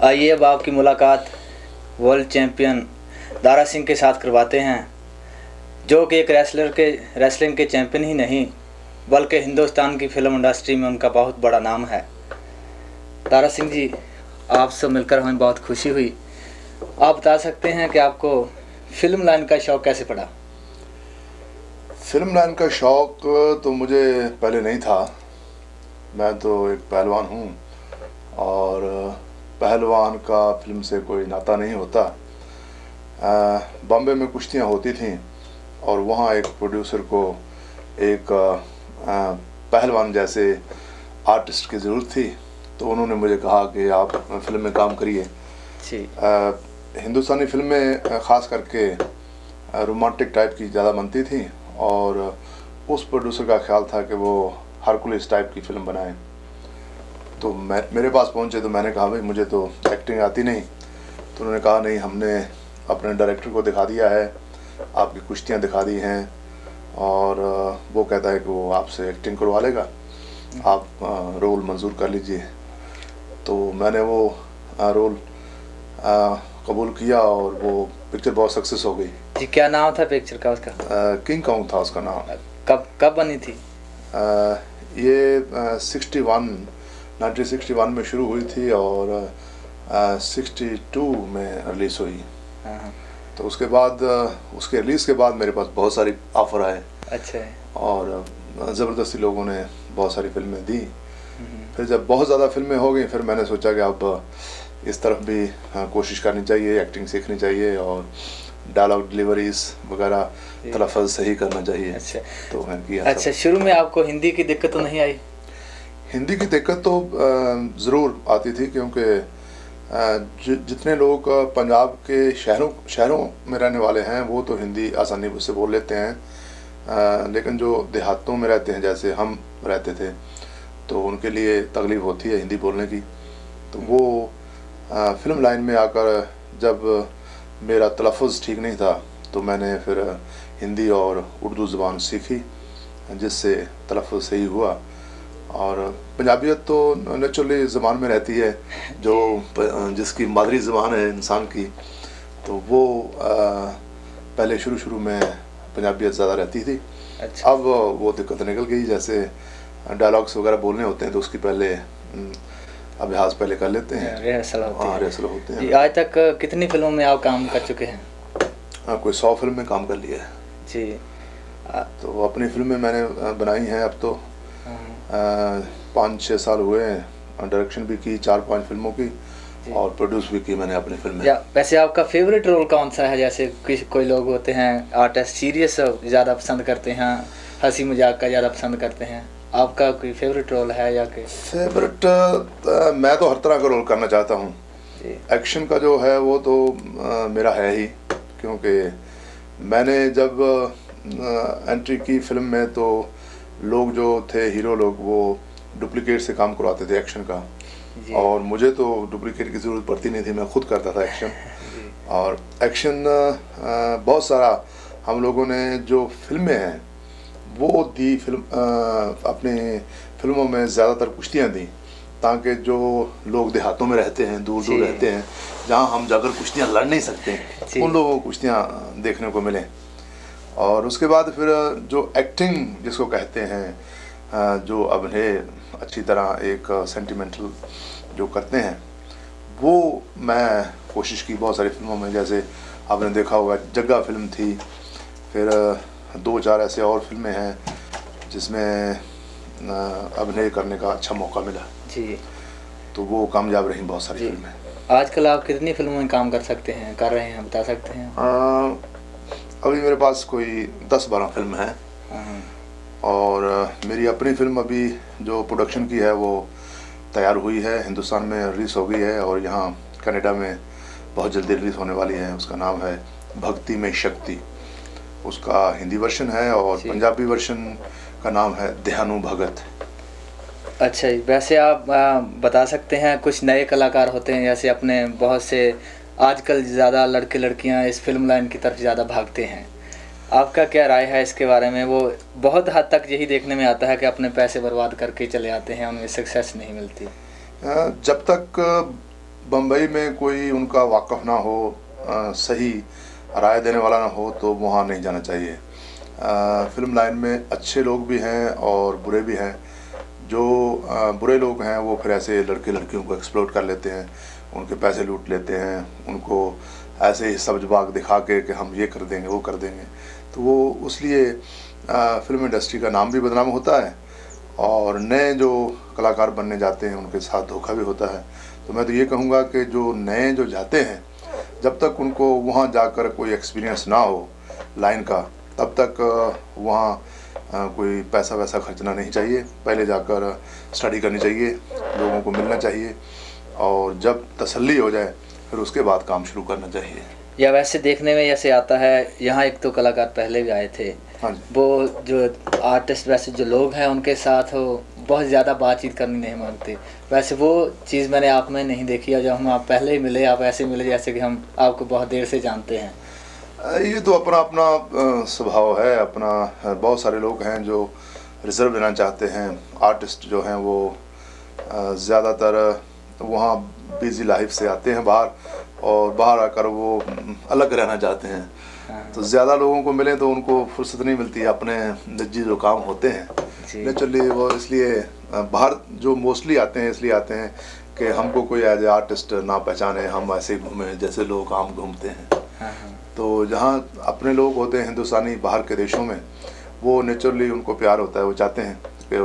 आइए अब आपकी मुलाकात वर्ल्ड चैम्पियन दारा सिंह के साथ करवाते हैं, जो कि एक रेसलिंग के चैम्पियन ही नहीं बल्कि हिंदुस्तान की फिल्म इंडस्ट्री में उनका बहुत बड़ा नाम है। दारा सिंह जी, आपसे मिलकर हमें बहुत खुशी हुई। आप बता सकते हैं कि आपको फिल्म लाइन का शौक़ कैसे पड़ा? फिल्म लाइन का शौक़ तो मुझे पहले नहीं था। मैं तो एक पहलवान हूँ और पहलवान का फिल्म से कोई नाता नहीं होता। बॉम्बे में कुश्तियाँ होती थीं और वहाँ एक प्रोड्यूसर को एक पहलवान जैसे आर्टिस्ट की ज़रूरत थी, तो उन्होंने मुझे कहा कि आप फिल्म में काम करिए। हिंदुस्तानी फिल्में ख़ास करके रोमांटिक टाइप की ज़्यादा बनती थी और उस प्रोड्यूसर का ख्याल था कि वो हरकुलिस टाइप की फ़िल्म बनाएं। तो मेरे पास पहुंचे तो मैंने कहा भाई मुझे तो एक्टिंग आती नहीं। तो उन्होंने कहा नहीं, हमने अपने डायरेक्टर को दिखा दिया है, आपकी कुश्तियाँ दिखा दी हैं और वो कहता है कि वो आपसे एक्टिंग करवा लेगा, आप रोल मंजूर कर लीजिए। तो मैंने वो रोल कबूल किया और वो पिक्चर बहुत सक्सेस हो गई। जी, क्या नाम था पिक्चर का उसका? किंग कॉन्ग था उसका नाम। कब बनी थी? ये 1961 में शुरू हुई थी और 62 में रिलीज़ हुई। तो उसके बाद उसके रिलीज़ के बाद मेरे पास बहुत सारी ऑफ़र आए। अच्छा। और ज़बरदस्ती लोगों ने बहुत सारी फिल्में दी। फिर जब बहुत ज़्यादा फिल्में हो गई फिर मैंने सोचा कि अब इस तरफ भी कोशिश करनी चाहिए, एक्टिंग सीखनी चाहिए और डायलॉग डिलीवरीज वगैरह तलफ़्फ़ुज़ सही करना चाहिए। अच्छा, तो मैं किया। अच्छा, शुरू में आपको हिंदी की दिक्कत तो नहीं आई? हिंदी की दिक्कत तो ज़रूर आती थी, क्योंकि जितने लोग पंजाब के शहरों में रहने वाले हैं वो तो हिंदी आसानी से बोल लेते हैं, लेकिन जो देहातों में रहते हैं जैसे हम रहते थे तो उनके लिए तकलीफ़ होती है हिंदी बोलने की। तो वो फिल्म लाइन में आकर जब मेरा तलफ़्फ़ुज़ ठीक नहीं था तो मैंने फिर हिंदी और उर्दू ज़बान सीखी, जिससे तलफ़्फ़ुज़ सही हुआ। और पंजाबियत तो नेचुरली ज़बान में रहती है, जो जिसकी मादरी ज़बान है इंसान की, तो वो पहले शुरू में पंजाबियत ज़्यादा रहती थी। अच्छा। अब वो दिक्कत निकल गई, जैसे डायलॉग्स वगैरह बोलने होते हैं तो उसकी पहले अभ्यास पहले कर लेते हैं, रिहर्सल होते हैं। आज तक कितनी फिल्मों में आप काम कर चुके हैं? कोई 100 फिल्म में काम कर लिया है जी। तो अपनी फिल्में मैंने बनाई हैं अब तो 5-6 साल हुए हैं। डायरेक्शन भी की 4-5 फिल्मों की और प्रोड्यूस भी की मैंने अपनी फिल्में। वैसे आपका फेवरेट रोल कौन सा है? जैसे कोई लोग होते हैं आर्टिस्ट सीरियस ज़्यादा पसंद करते हैं, हंसी मजाक का ज़्यादा पसंद करते हैं, आपका कोई फेवरेट रोल है या कि? फेवरेट मैं तो हर तरह का रोल करना चाहता हूँ। एक्शन का जो है वो तो मेरा है ही, क्योंकि मैंने जब एंट्री की फिल्म में तो लोग जो थे हीरो लोग वो डुप्लीकेट से काम करवाते थे एक्शन का, और मुझे तो डुप्लीकेट की ज़रूरत पड़ती नहीं थी, मैं खुद करता था एक्शन। और एक्शन बहुत सारा हम लोगों ने जो फिल्में हैं वो दी, अपनी फिल्मों में ज़्यादातर कुश्तियाँ दी, ताकि जो लोग देहातों में रहते हैं, दूर दूर रहते हैं, जहाँ हम जाकर कुश्तियाँ लड़ नहीं सकते, उन लोगों को कुश्तियाँ देखने को मिलें। और उसके बाद फिर जो एक्टिंग जिसको कहते हैं, जो अभिनय अच्छी तरह एक सेंटिमेंटल जो करते हैं, वो मैं कोशिश की बहुत सारी फिल्मों में। जैसे आपने देखा होगा जग्गा फिल्म थी, फिर 2-4 ऐसे और फिल्में हैं जिसमें अभिनय करने का अच्छा मौका मिला जी, तो वो कामयाब रही बहुत सारी फिल्में। आजकल आप कितनी फिल्मों में काम कर रहे हैं, बता सकते हैं? अभी मेरे पास कोई 10-12 फिल्म हैं और मेरी अपनी फिल्म अभी जो प्रोडक्शन की है वो तैयार हुई है, हिंदुस्तान में रिलीज़ हो गई है और यहाँ कनाडा में बहुत जल्दी रिलीज़ होने वाली है। उसका नाम है भक्ति में शक्ति, उसका हिंदी वर्जन है और पंजाबी वर्जन का नाम है दयानु भगत। अच्छा जी, वैसे आप बता सकते हैं कुछ नए कलाकार होते हैं जैसे अपने बहुत से आजकल ज़्यादा लड़के लड़कियां इस फिल्म लाइन की तरफ ज़्यादा भागते हैं, आपका क्या राय है इसके बारे में? वो बहुत हद तक यही देखने में आता है कि अपने पैसे बर्बाद करके चले आते हैं, उन्हें सक्सेस नहीं मिलती। जब तक बम्बई में कोई उनका वाकफ़ ना हो, सही राय देने वाला ना हो तो वहाँ नहीं जाना चाहिए। फिल्म लाइन में अच्छे लोग भी हैं और बुरे भी हैं। जो बुरे लोग हैं वो फिर ऐसे लड़के लड़कियों को एक्सप्लॉइट कर लेते हैं, उनके पैसे लूट लेते हैं, उनको ऐसे ही सब्ज बाग दिखा के कि हम ये कर देंगे वो कर देंगे। तो वो उसलिए फिल्म इंडस्ट्री का नाम भी बदनाम होता है और नए जो कलाकार बनने जाते हैं उनके साथ धोखा भी होता है। तो मैं तो ये कहूँगा कि जो नए जो जाते हैं, जब तक उनको वहाँ जाकर कोई एक्सपीरियंस ना हो लाइन का, तब तक वहाँ कोई पैसा वैसा खर्चना नहीं चाहिए। पहले जाकर स्टडी करनी चाहिए, लोगों को मिलना चाहिए और जब तसल्ली हो जाए फिर उसके बाद काम शुरू करना चाहिए। या वैसे देखने में ऐसे आता है, यहाँ एक तो कलाकार पहले भी आए थे। हाँ जी। वो जो आर्टिस्ट वैसे जो लोग हैं उनके साथ वो बहुत ज़्यादा बातचीत करनी नहीं मांगते। वैसे वो चीज़ मैंने आप में नहीं देखी है। जब हम आप पहले ही मिले, आप ऐसे मिले जैसे कि हम आपको बहुत देर से जानते हैं। ये तो अपना अपना स्वभाव है अपना। बहुत सारे लोग हैं जो रिजर्व लेना चाहते हैं। आर्टिस्ट जो हैं वो ज़्यादातर वहाँ बिज़ी लाइफ से आते हैं बाहर, और बाहर आकर वो अलग रहना चाहते हैं। तो ज़्यादा लोगों को मिले तो उनको फुर्सत नहीं मिलती, अपने निजी जो काम होते हैं नेचुरली वो, इसलिए बाहर जो मोस्टली आते हैं इसलिए आते हैं कि हमको कोई एज ए आर्टिस्ट ना पहचाने, हम ऐसे ही घूमें जैसे लोग आम घूमते हैं। तो जहाँ अपने लोग होते हैं हिंदुस्तानी बाहर के देशों में, वो नेचुरली उनको प्यार होता है, वो चाहते हैं कि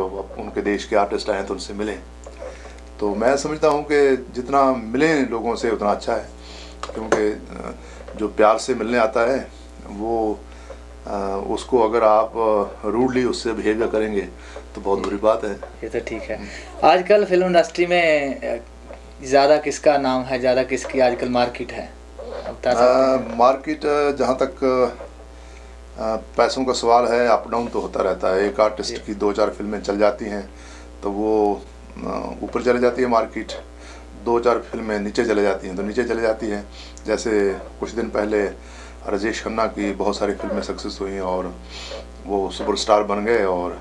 उनके देश के आर्टिस्ट आएँ तो उनसे मिलें। तो मैं समझता हूँ कि जितना मिलें लोगों से उतना अच्छा है, क्योंकि जो प्यार से मिलने आता है वो उसको अगर आप रूडली उससे बिहेवियर करेंगे तो बहुत बुरी बात है। ये तो ठीक है। आजकल फिल्म इंडस्ट्री में ज़्यादा किसका नाम है, ज़्यादा किसकी आजकल मार्केट है? मार्केट जहाँ तक पैसों का सवाल है, अप डाउन तो होता रहता है। एक आर्टिस्ट की 2-4 फिल्में चल जाती हैं तो वो ऊपर चले जाती है मार्केट, 2-4 फिल्में नीचे चले जाती हैं तो नीचे चले जाती हैं। जैसे कुछ दिन पहले राजेश खन्ना की बहुत सारी फिल्में सक्सेस हुई और वो सुपरस्टार बन गए, और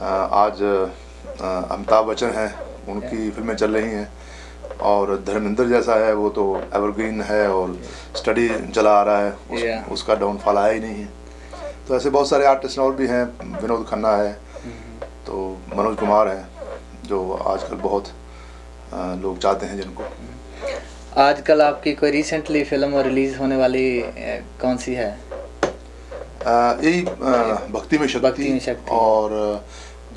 आज अमिताभ बच्चन हैं, उनकी फिल्में चल रही हैं, और धर्मेंद्र जैसा है वो तो एवरग्रीन है और स्टडी चला आ रहा है, उसका डाउनफॉल आया ही नहीं है। तो ऐसे बहुत सारे आर्टिस्ट और भी हैं, विनोद खन्ना है, तो मनोज कुमार है जो आजकल बहुत लोग चाहते हैं जिनको। आजकल आपकी कोई रिसेंटली फिल्म रिलीज होने वाली कौन सी है? यही भक्ति में शक्ति। और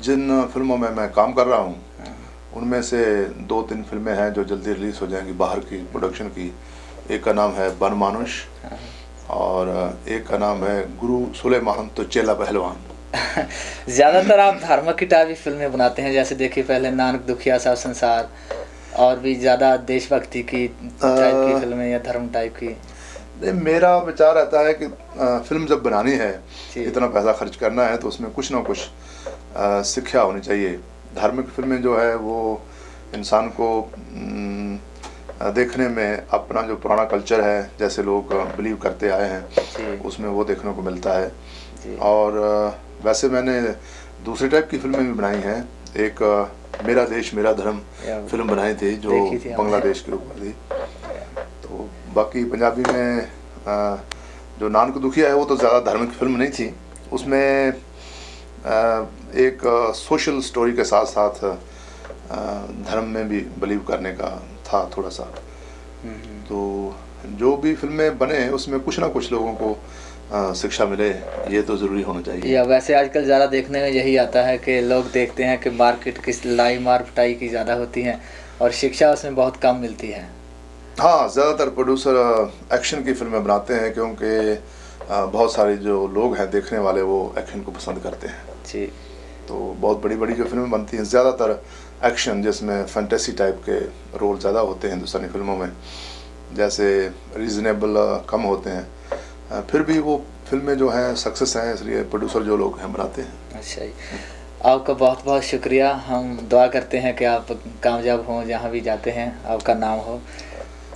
जिन फिल्मों में मैं काम कर रहा हूँ उनमें से 2-3 फिल्में हैं जो जल्दी रिलीज हो जाएंगी बाहर की प्रोडक्शन की। एक का नाम है बन मानुष और एक का नाम है गुरु सुलेमान तो चेला पहलवान। ज़्यादातर आप धार्मिक की टाइप की फिल्में बनाते हैं, जैसे देखिए पहले नानक दुखिया साहब संसार, और भी ज़्यादा देशभक्ति की टाइप की फिल्में या धर्म टाइप की? नहीं, मेरा विचार रहता है कि फिल्म जब बनानी है, इतना पैसा खर्च करना है तो उसमें कुछ ना कुछ शिक्षा होनी चाहिए। धार्मिक फिल्में जो है वो इंसान को देखने में अपना जो पुराना कल्चर है, जैसे लोग बिलीव करते आए हैं, उसमें वो देखने को मिलता है। और वैसे मैंने दूसरी टाइप की फिल्में भी बनाई हैं। एक मेरा देश मेरा धर्म फिल्म बनाई थी जो बांग्लादेश के ऊपर थी। तो बाकी पंजाबी में जो नानक दुखिया है वो तो ज़्यादा धार्मिक फिल्म नहीं थी, उसमें एक सोशल स्टोरी के साथ साथ धर्म में भी बिलीव करने का था थोड़ा सा। तो जो भी फिल्में बने उसमें कुछ ना कुछ लोगों को शिक्षा मिले, ये तो ज़रूरी होना चाहिए। या वैसे आजकल ज़्यादा देखने में यही आता है कि लोग देखते हैं कि मार्केट किस लाई मार पिटाई की ज़्यादा होती है और शिक्षा उसमें बहुत कम मिलती है। हाँ, ज़्यादातर प्रोड्यूसर एक्शन की फिल्में बनाते हैं क्योंकि बहुत सारे जो लोग हैं देखने वाले वो एक्शन को पसंद करते हैं जी। तो बहुत बड़ी बड़ी जो फिल्में बनती हैं ज़्यादातर एक्शन, जिसमें फैंटेसी टाइप के रोल ज़्यादा होते हैं हिंदुस्तानी फिल्मों में, जैसे रीज़नेबल कम होते हैं, फिर भी वो फिल्में जो हैं सक्सेस हैं, इसलिए प्रोड्यूसर जो लोग हैं बनाते हैं। अच्छा जी, आपका बहुत बहुत शुक्रिया। हम दुआ करते हैं कि आप कामयाब हों, जहाँ भी जाते हैं आपका नाम हो।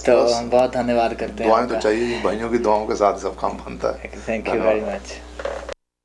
तो हम बहुत धन्यवाद करते हैं। दुआएं तो चाहिए, भाइयों की दुआओं के साथ सब काम बनता है। Thank you very much.